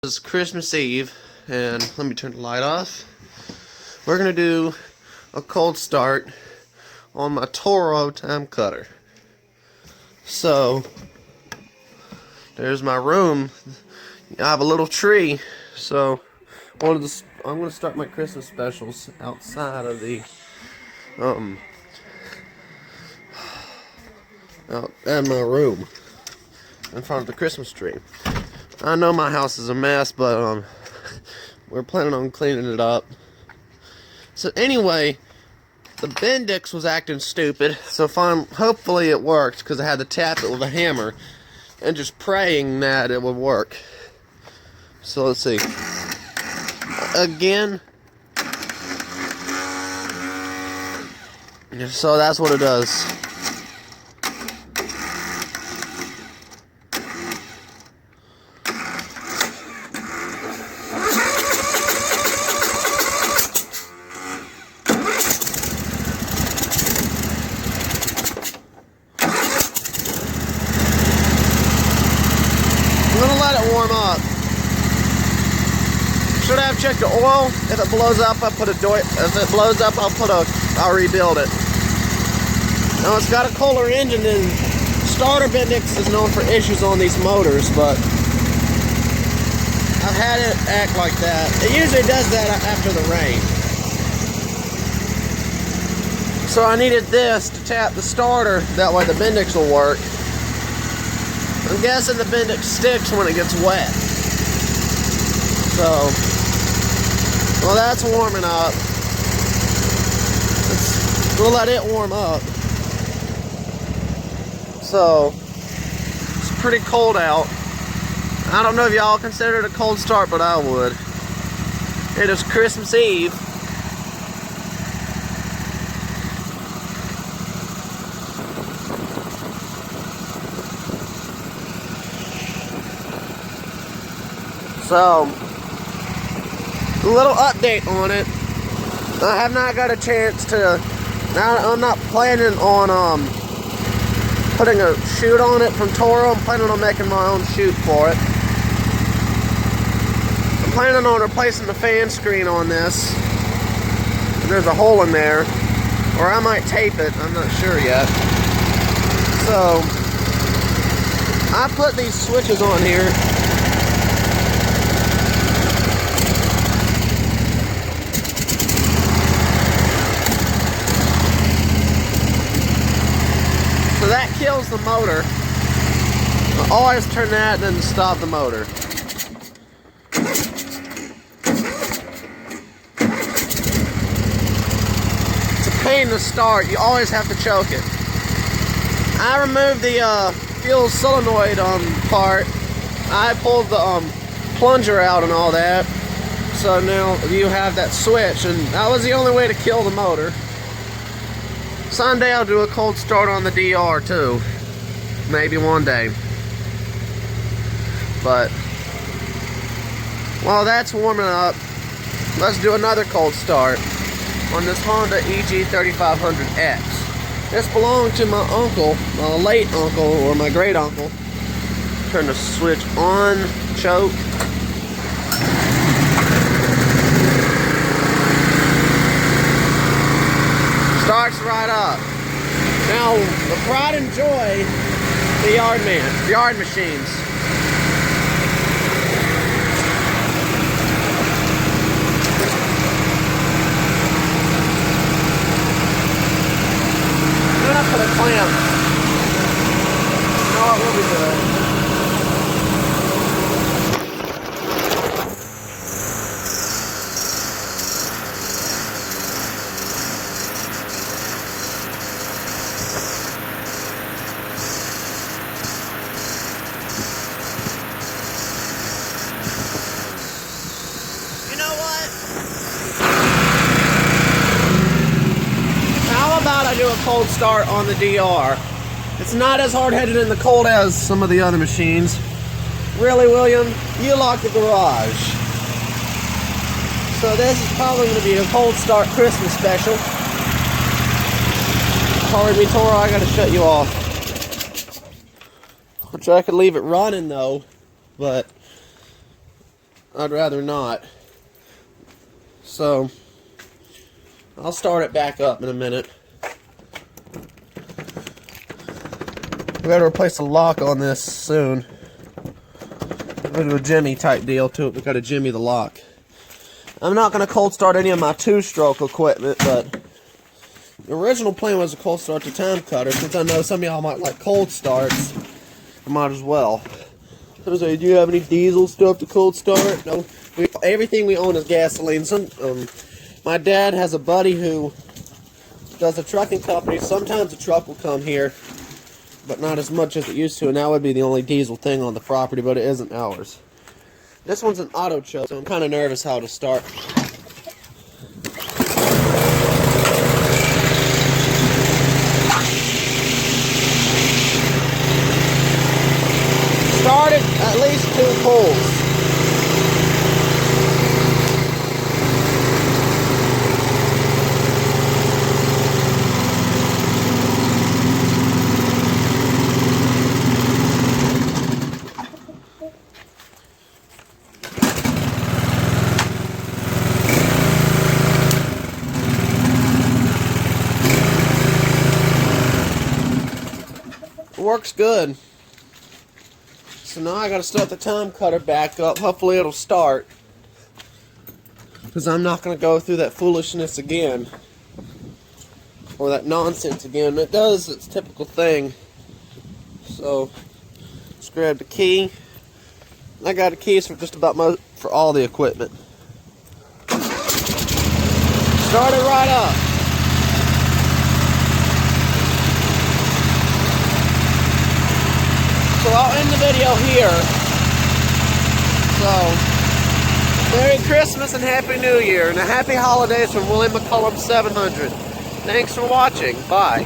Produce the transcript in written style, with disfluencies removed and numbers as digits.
It's Christmas Eve, and let me turn the light off. We're going to do a cold start on my Toro time cutter. So, there's my room. I have a little tree, so I'm going to start my Christmas specials outside of the, out in my room, in front of the Christmas tree. I know my house is a mess, but we're planning on cleaning it up. So anyway, the Bendix was acting stupid, so hopefully it worked, because I had to tap it with a hammer and just praying that it would work. So let's see. Again. So that's what it does. I'm gonna let it warm up. Should have checked the oil. If it blows up, I'll rebuild it. Now it's got a cooler engine, and starter Bendix is known for issues on these motors, but I've had it act like that. It usually does that after the rain. So I needed this to tap the starter, that way the Bendix will work. I'm guessing the Bendix sticks when it gets wet. So, well, that's warming up. We'll let it warm up. So, it's pretty cold out. I don't know if y'all consider it a cold start, but I would. It is Christmas Eve. So, a little update on it. I have not got a chance to. I'm not planning on putting a chute on it from Toro. I'm planning on making my own chute for it. I'm planning on replacing the fan screen on this. There's a hole in there, or I might tape it. I'm not sure yet. So, I put these switches on here. So that kills the motor. I always turn that and then stop the motor. It's a pain to start. You always have to choke it. I removed the fuel solenoid part. I pulled the plunger out and all that. So now you have that switch, and that was the only way to kill the motor. Sunday I'll do a cold start on the DR too. Maybe one day. But while that's warming up, let's do another cold start on this Honda EG3500X. This belonged to my uncle, my late uncle, or my great uncle. Turn the switch on, choke. Starts right up. Now, the pride and joy, the yard machines. Then I put a clamp. No, it will be good. I do a cold start on the DR. It's not as hard-headed in the cold as some of the other machines. Really, William? You locked the garage. So this is probably going to be a cold start Christmas special. Pardon me, Toro, I gotta shut you off. Which I could leave it running though, but I'd rather not. So, I'll start it back up in a minute. We gotta replace the lock on this soon. I'm gonna do a jimmy type deal to it. We gotta jimmy the lock. I'm not gonna cold start any of my 2-stroke equipment, but the original plan was to cold start the time cutter. Since I know some of y'all might like cold starts, I might as well. I was like, do you have any diesel stuff to cold start? No. Everything we own is gasoline. My dad has a buddy who does a trucking company. Sometimes a truck will come here, but not as much as it used to, and that would be the only diesel thing on the property, but it isn't ours. This one's an auto choke, so I'm kind of nervous how to start. Started at least 2 pulls. Works good. So now I gotta start the time cutter back up. Hopefully it'll start, because I'm not gonna go through that foolishness again, or that nonsense again. It does its typical thing. So let's grab the key. I got the keys for just about for all the equipment. Start it right up. So I'll end the video here. So, Merry Christmas and Happy New Year, and a Happy Holidays from Willie McCollum 700. Thanks for watching. Bye.